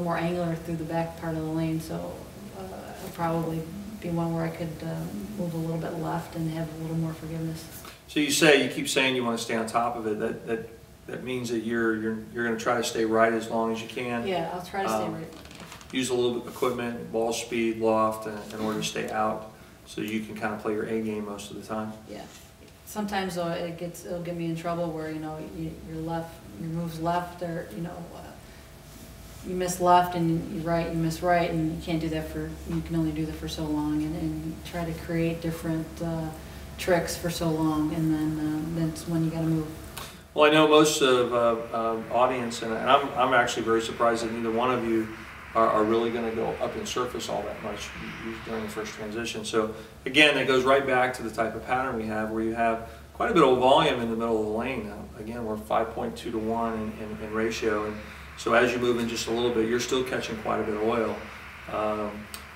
more angular through the back part of the lane, so it'll probably be one where I could move a little bit left and have a little more forgiveness. So you keep saying you want to stay on top of it. That means that you're going to try to stay right as long as you can. Yeah, I'll try to stay right. Use a little bit of equipment, ball speed, loft, in order to stay out, so you can kind of play your A game most of the time. Yeah. Sometimes though it'll get me in trouble where your moves left, or you miss left and you right, you miss right, and you can't do that you can only do that for so long, and try to create different tricks for so long, and then that's when you got to move. Well, I know most of audience, and I'm actually very surprised that neither one of you are really going to go up and surface all that much during the first transition. So again, it goes right back to the type of pattern we have, where you have quite a bit of volume in the middle of the lane. Again, we're 5.2 to 1 in ratio, and so as you move in just a little bit, you're still catching quite a bit of oil.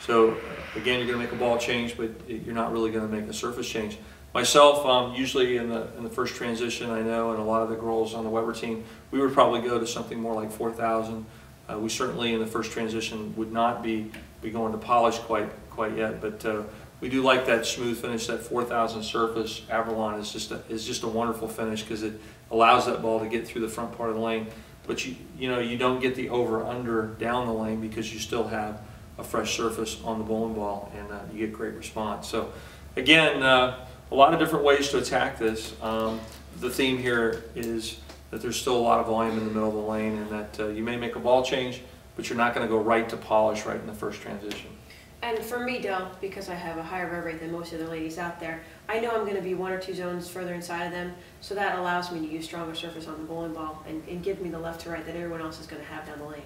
So again, you're going to make a ball change, but you're not really going to make a surface change. Myself, usually in the first transition, I know, and a lot of the girls on the Weber team, we would probably go to something more like 4,000. We certainly in the first transition would not be going to polish quite yet, but we do like that smooth finish. That 4,000 surface Averlon is just a wonderful finish, because it allows that ball to get through the front part of the lane. But you don't get the over/under down the lane, because you still have a fresh surface on the bowling ball, and you get great response. So again, a lot of different ways to attack this. The theme here is that there's still a lot of volume in the middle of the lane, and that you may make a ball change, but you're not going to go right to polish right in the first transition. And for me, Del, because I have a higher rev rate than most of the ladies out there, I know I'm going to be 1 or 2 zones further inside of them, so that allows me to use stronger surface on the bowling ball and give me the left to right that everyone else is going to have down the lane.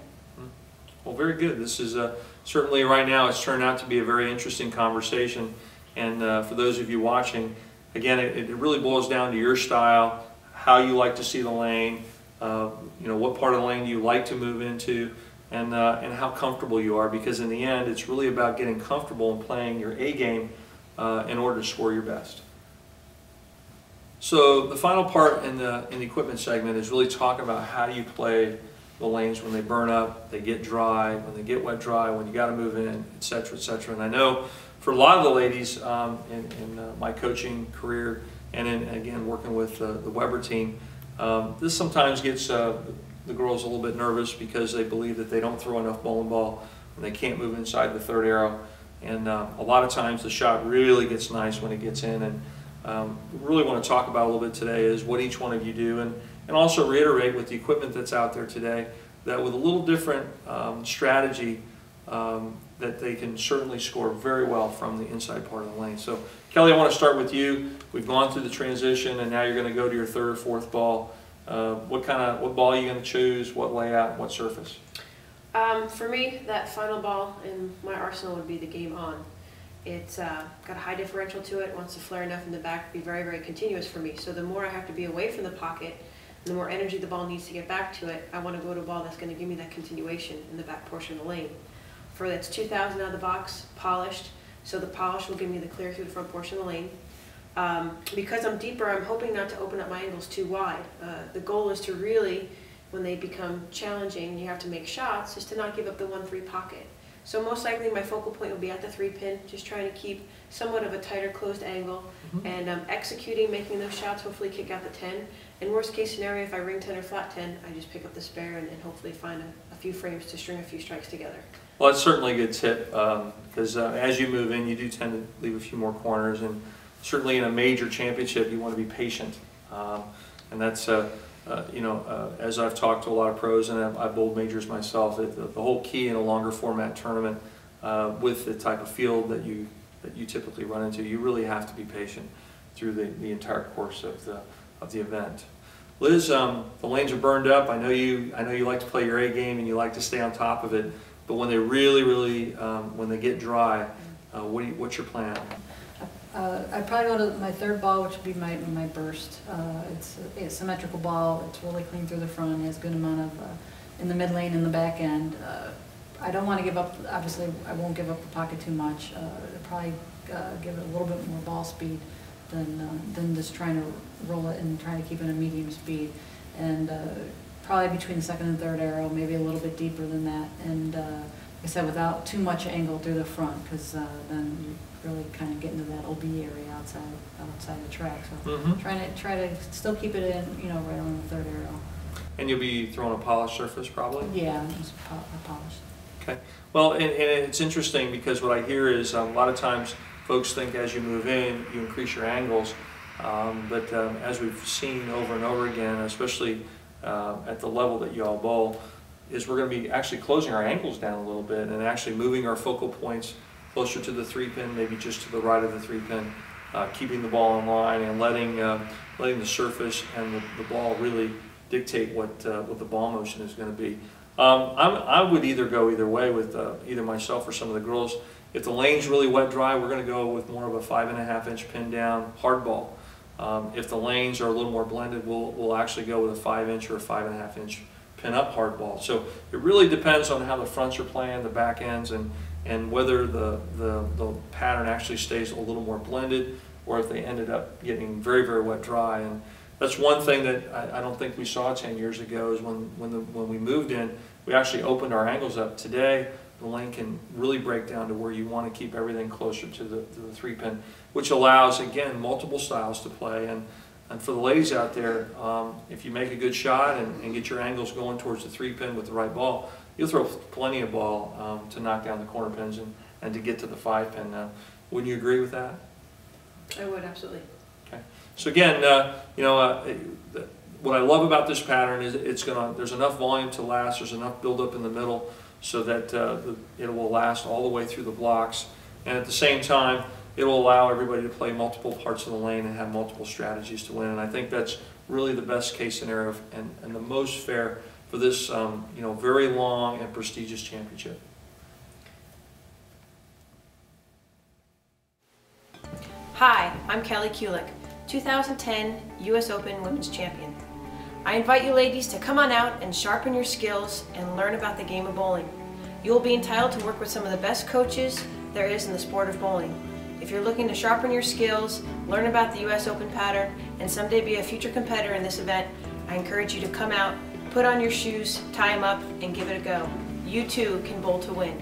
Well, very good. This is certainly, right now, it's turned out to be a very interesting conversation. And for those of you watching, again, it really boils down to your style, how you like to see the lane, what part of the lane you like to move into, and how comfortable you are, because in the end, it's really about getting comfortable and playing your A game in order to score your best. So the final part in the equipment segment is really talking about how you play the lanes when they burn up, they get dry, when they get wet dry, when you got to move in, etc., etc. And I know for a lot of the ladies in my coaching career, and again working with the Weber team, this sometimes gets the girls a little bit nervous, because they believe that they don't throw enough bowling ball and they can't move inside the third arrow. And a lot of times the shot really gets nice when it gets in. And really want to talk about a little bit today is what each one of you do, and also reiterate with the equipment that's out there today that with a little different strategy, that they can certainly score very well from the inside part of the lane. So Kelly, I want to start with you. We've gone through the transition, and now you're going to go to your third or fourth ball. What ball are you going to choose? What layout? What surface? For me, that final ball in my arsenal would be the Game On. It's got a high differential to it, wants to flare enough in the back to be very, very continuous for me. So the more I have to be away from the pocket, and the more energy the ball needs to get back to it, I want to go to a ball that's going to give me that continuation in the back portion of the lane. For that's 2,000 out of the box, polished, so the polish will give me the clear through the front portion of the lane. Because I'm deeper, I'm hoping not to open up my angles too wide. The goal is to really, when they become challenging, you have to make shots, is to not give up the 1-3 pocket. So most likely my focal point will be at the 3-pin, just trying to keep somewhat of a tighter closed angle, and executing, making those shots, hopefully kick out the 10. And worst case scenario, if I ring 10 or flat 10, I just pick up the spare and hopefully find a few frames to string a few strikes together. Well, that's certainly a good tip, because as you move in, you do tend to leave a few more corners, and certainly in a major championship, you want to be patient. And that's, as I've talked to a lot of pros, and I've bowled majors myself, the whole key in a longer format tournament, with the type of field that you typically run into, you really have to be patient through the entire course of the event. Liz, the lanes are burned up. I know you like to play your A game and you like to stay on top of it, but when they really when they get dry, what's your plan? I'd probably go to my third ball, which would be my burst. It's a symmetrical ball. It's really clean through the front. It has a good amount of in the mid lane and the back end. I don't want to give up. Obviously, I won't give up the pocket too much. I'd probably give it a little bit more ball speed than just trying to roll it and trying to keep it a medium speed. And probably between the second and third arrow, maybe a little bit deeper than that. And like I said, without too much angle through the front, because then you really kind of get into that OB area outside the track. So try to still keep it in, you know, right on the third arrow. And you'll be throwing a polished surface probably? Yeah, just polished. Okay. Well, and it's interesting because what I hear is a lot of times folks think as you move in, you increase your angles. But as we've seen over and over again, especially at the level that you all bowl, is we're going to be actually closing our angles down a little bit and actually moving our focal points closer to the 3-pin, maybe just to the right of the 3-pin, keeping the ball in line and letting the surface and the ball really dictate what the ball motion is going to be. I would either go either way with either myself or some of the girls. If the lane's really wet dry, we're going to go with more of a 5.5-inch pin down hard ball. If the lanes are a little more blended, we'll actually go with a 5-inch or a 5.5-inch pin up hard ball. So it really depends on how the fronts are playing, the back ends, and whether the pattern actually stays a little more blended, or if they ended up getting very, very wet dry. And that's one thing that I don't think we saw 10 years ago is when we moved in, we actually opened our angles up. Today, the lane can really break down to where you want to keep everything closer to the 3-pin, which allows, again, multiple styles to play. And for the ladies out there, if you make a good shot and get your angles going towards the 3-pin with the right ball, you'll throw plenty of ball to knock down the corner pins and to get to the 5-pin. Wouldn't you agree with that? I would, absolutely. Okay. So again, what I love about this pattern is there's enough volume to last, there's enough buildup in the middle so that it will last all the way through the blocks. And at the same time, it will allow everybody to play multiple parts of the lane and have multiple strategies to win. And I think that's really the best case scenario and the most fair for this very long and prestigious championship. Hi, I'm Kelly Kulik, 2010 US Open Women's Champion. I invite you ladies to come on out and sharpen your skills and learn about the game of bowling. You will be entitled to work with some of the best coaches there is in the sport of bowling. If you're looking to sharpen your skills, learn about the US Open pattern, and someday be a future competitor in this event, I encourage you to come out, put on your shoes, tie them up, and give it a go. You too can bowl to win.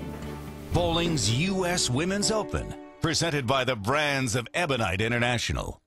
Bowling's US Women's Open, presented by the brands of Ebonite International.